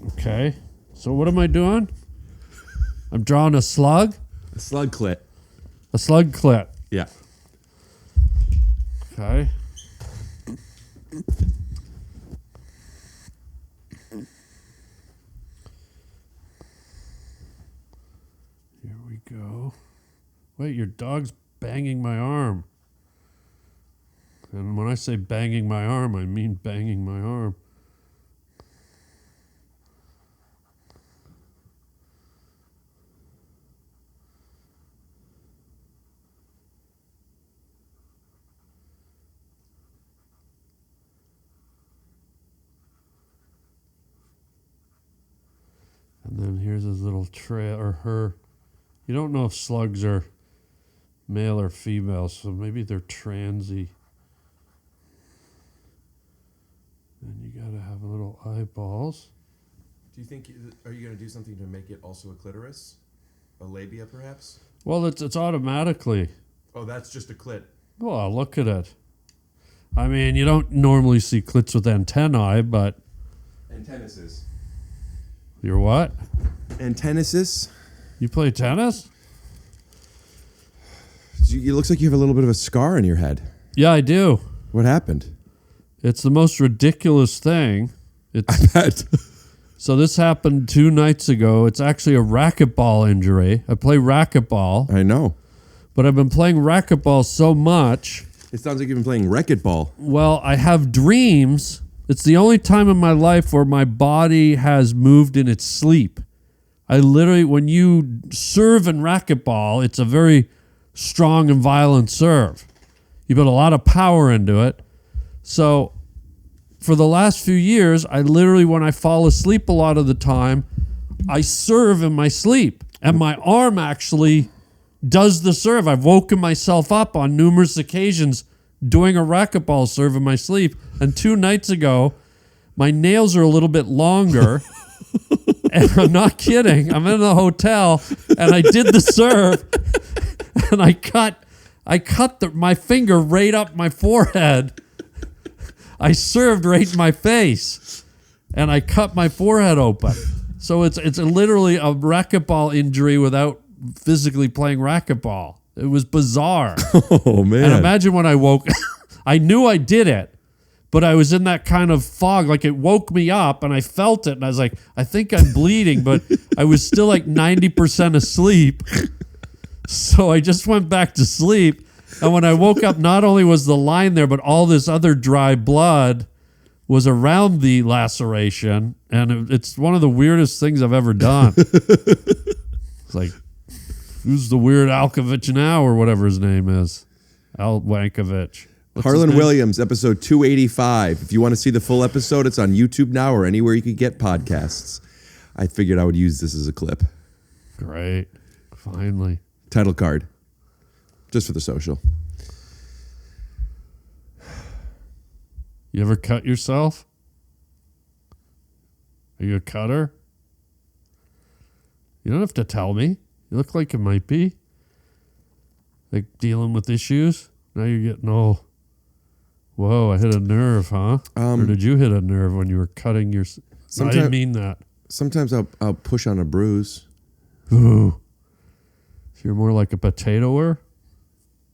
Okay. So what am I doing? I'm drawing a slug? A slug clit. A slug clit. Yeah. Okay. Here we go. Wait, your dog's banging my arm. And when I say banging my arm, I mean banging my arm. And then here's his little trail, or her. You don't know if slugs are male or female, so maybe they're transy. And you gotta have little eyeballs. Do you think, are you going to do something to make it also a clitoris? A labia, perhaps? Well, it's automatically. Oh, that's just a clit. Well, look at it. I mean, you don't normally see clits with antennae, but... Antennasis. You're what? Antennasis? You play tennis? It looks like you have a little bit of a scar on your head. Yeah, I do. What happened? It's the most ridiculous thing. I bet. So this happened 2 nights ago. It's actually a racquetball injury. I play racquetball. I know. But I've been playing racquetball so much. It sounds like you've been playing Racketball. Well, I have dreams. It's the only time in my life where my body has moved in its sleep. I literally, when you serve in racquetball, it's a very strong and violent serve. You put a lot of power into it. So for the last few years, I literally, when I fall asleep a lot of the time, I serve in my sleep. And my arm actually does the serve. I've woken myself up on numerous occasions doing a racquetball serve in my sleep. And 2 nights ago, my nails are a little bit longer. And I'm not kidding. I'm in the hotel, and I did the serve, and I cut my finger right up my forehead. I served right in my face, and I cut my forehead open. So it's literally a racquetball injury without physically playing racquetball. It was bizarre. Oh, man. And imagine when I woke, I knew I did it, but I was in that kind of fog. Like, it woke me up, and I felt it, and I was like, I think I'm bleeding, but I was still like 90% asleep. So I just went back to sleep. And when I woke up, not only was the line there, but all this other dry blood was around the laceration. And it's one of the weirdest things I've ever done. It's like, who's the weird Alkovich now, or whatever his name is? Al Wankovich. Harland Williams, episode 285. If you want to see the full episode, it's on YouTube now or anywhere you could get podcasts. I figured I would use this as a clip. Great. Finally. Title card. Just for the social. You ever cut yourself? Are you a cutter? You don't have to tell me. You look like it might be. Like dealing with issues. Now you're getting all... Whoa, I hit a nerve, huh? Or did you hit a nerve when you were cutting your... I didn't mean that. Sometimes I'll push on a bruise. Ooh. So you're more like a potatoer?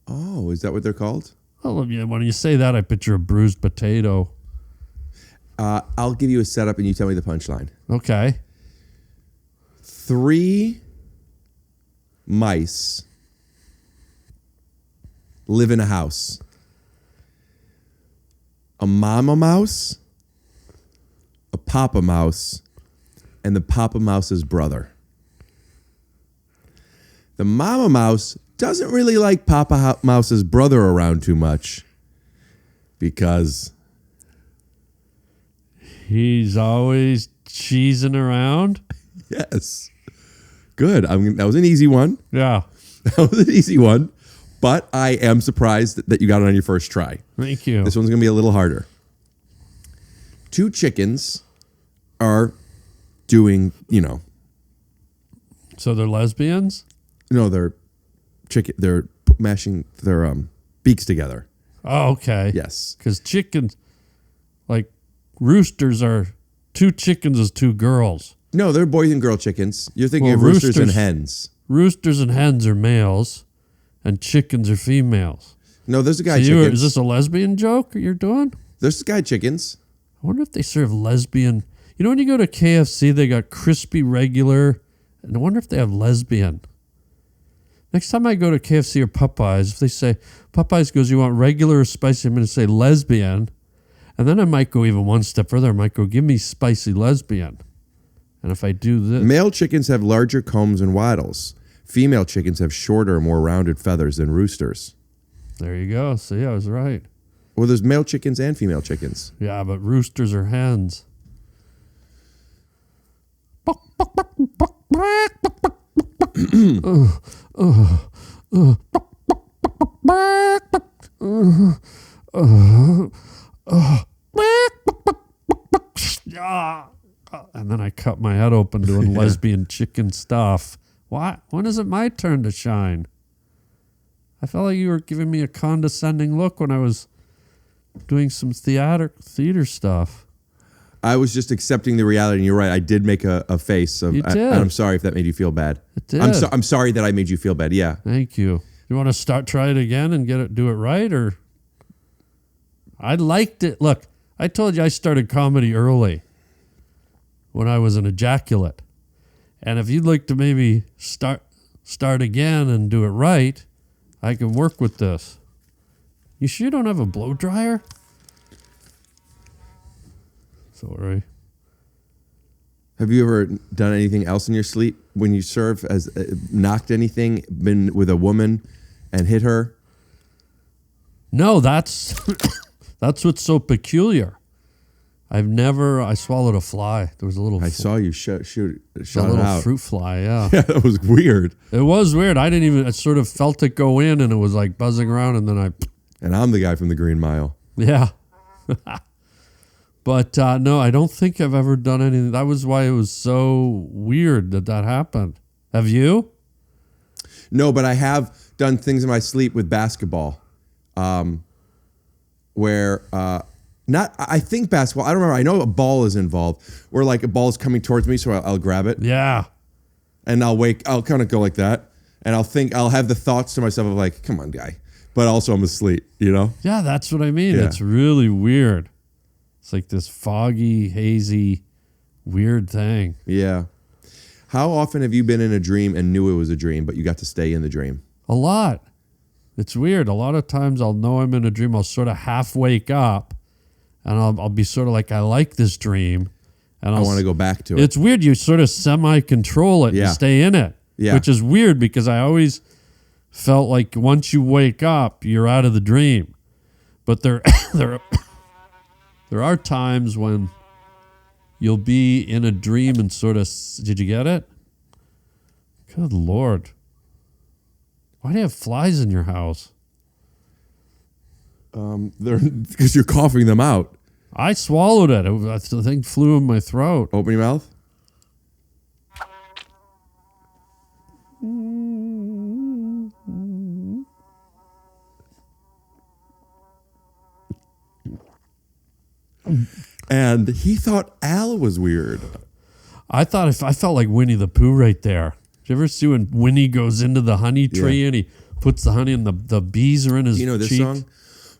Oh, is that what they're called? Well, yeah, when you say that, I picture a bruised potato. I'll give you a setup and you tell me the punchline. Okay. 3 mice live in a house. A mama mouse, a papa mouse, and the papa mouse's brother. The mama mouse doesn't really like papa mouse's brother around too much because he's always cheesing around. Yes. Good. That was an easy one. Yeah. That was an easy one. But I am surprised that you got it on your first try. Thank you. This one's going to be a little harder. 2 chickens are doing, So they're lesbians? No, they're mashing their beaks together. Oh, okay. Yes. Because chickens, like roosters, are 2 chickens is 2 girls. No, they're boys and girl chickens. You're thinking Well, of roosters and hens. Roosters and hens are males, and chickens are females. No, there's a guy So chickens. is this a lesbian joke you're doing? There's guy chickens. I wonder if they serve lesbian. You know, when you go to KFC, they got crispy regular, and I wonder if they have lesbian. Next time I go to KFC or Popeyes, if they say, Popeyes goes, you want regular or spicy, I'm going to say lesbian. And then I might go even one step further. I might go, give me spicy lesbian. And if I do this... Male chickens have larger combs and wattles. Female chickens have shorter, more rounded feathers than roosters. There you go. See, I was right. Well, there's male chickens and female chickens. Yeah, but roosters are hens. And then I cut my head open doing lesbian chicken stuff. What? When is it my turn to shine? I felt like you were giving me a condescending look when I was doing some theater stuff. I was just accepting the reality, and you're right. I did make a face. You did. And I'm sorry if that made you feel bad. It did. I'm sorry that I made you feel bad. Yeah. Thank you. You want to try it again and do it right, or? I liked it. Look, I told you I started comedy early when I was an ejaculate, and if you'd like to maybe start again and do it right, I can work with this. You sure you don't have a blow dryer? Sorry. Have you ever done anything else in your sleep when you serve? As knocked anything? Been with a woman and hit her? No, that's that's what's so peculiar. I swallowed a fly. There was a little. I saw you shot a it little out. fruit fly. Yeah. Yeah, that was weird. It was weird. I sort of felt it go in, and it was like buzzing around, and then And I'm the guy from the Green Mile. yeah. But no, I don't think I've ever done anything. That was why it was so weird that happened. Have you? No, but I have done things in my sleep with basketball, where I think basketball. I don't remember. I know a ball is involved, where like a ball is coming towards me, so I'll grab it. Yeah. And I'll kind of go like that, and I'll have the thoughts to myself of like, come on, guy. But also I'm asleep, you know? Yeah, that's what I mean. Yeah. It's really weird. It's like this foggy, hazy, weird thing. Yeah. How often have you been in a dream and knew it was a dream, but you got to stay in the dream? A lot. It's weird. A lot of times I'll know I'm in a dream. I'll sort of half wake up, and I'll be sort of like, I like this dream. And I want to go back to it. It's weird. You sort of semi-control it Yeah. and stay in it, Yeah. which is weird because I always felt like once you wake up, you're out of the dream. But there are times when you'll be in a dream and sort of... Did you get it? Good Lord. Why do you have flies in your house? They're because you're coughing them out. I swallowed it. The thing flew in my throat. Open your mouth. And he thought Al was weird. I thought I felt like Winnie the Pooh right there. Did you ever see when Winnie goes into the honey tree and he puts the honey and the bees are in his You know this cheek? song?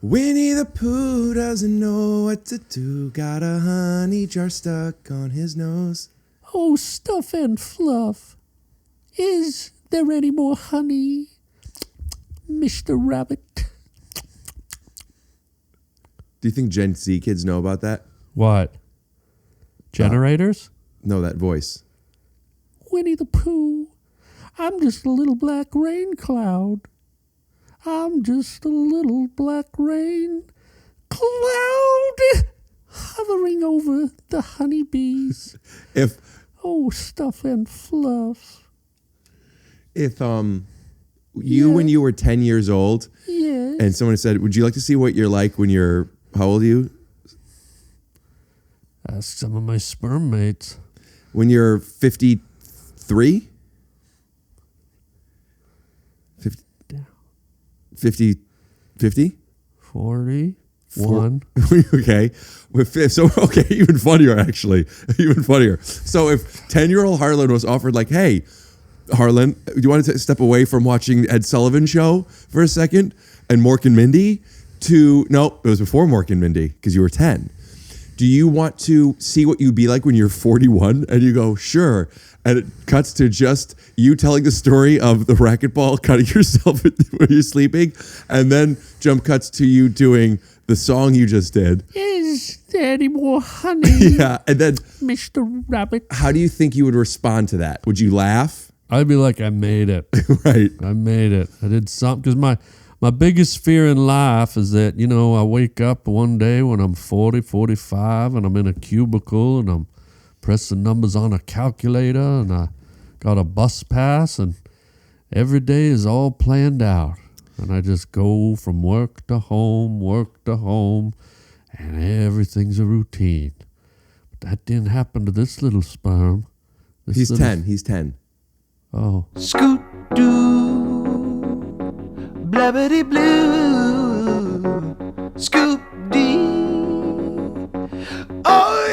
Winnie the Pooh doesn't know what to do. Got a honey jar stuck on his nose. Oh, stuff and fluff. Is there any more honey, Mr. Rabbit? Do you think Gen Z kids know about that? What? Generators? No, that voice. Winnie the Pooh. I'm just a little black rain cloud. I'm just a little black rain cloud hovering over the honeybees. Oh, stuff and fluff. If when you were 10 years old and someone said, would you like to see what you're like when you're, how old are you? Ask some of my sperm mates. When you're 53? 50? 50? 40? One. Okay. Okay, even funnier, actually. Even funnier. So if 10-year-old Harland was offered like, hey, Harland, do you want to step away from watching Ed Sullivan Show for a second and Mork and Mindy no, it was before Mork and Mindy because you were 10. Do you want to see what you'd be like when you're 41? And you go, sure. And it cuts to just you telling the story of the racquetball, cutting yourself when you're sleeping. And then jump cuts to you doing the song you just did. Is there any more honey? Yeah. And then, Mr. Rabbit. how do you think you would respond to that? Would you laugh? I'd be like, I made it. Right. I made it. I did something. Because my biggest fear in life is that, I wake up one day when I'm 40, 45, and I'm in a cubicle, and I'm pressing numbers on a calculator, and I got a bus pass, and every day is all planned out. And I just go from work to home, and everything's a routine. But that didn't happen to this little sperm. He's 10. He's 10. Oh. Scoot-doo, blabbity-blue, scoop-dee. Oh,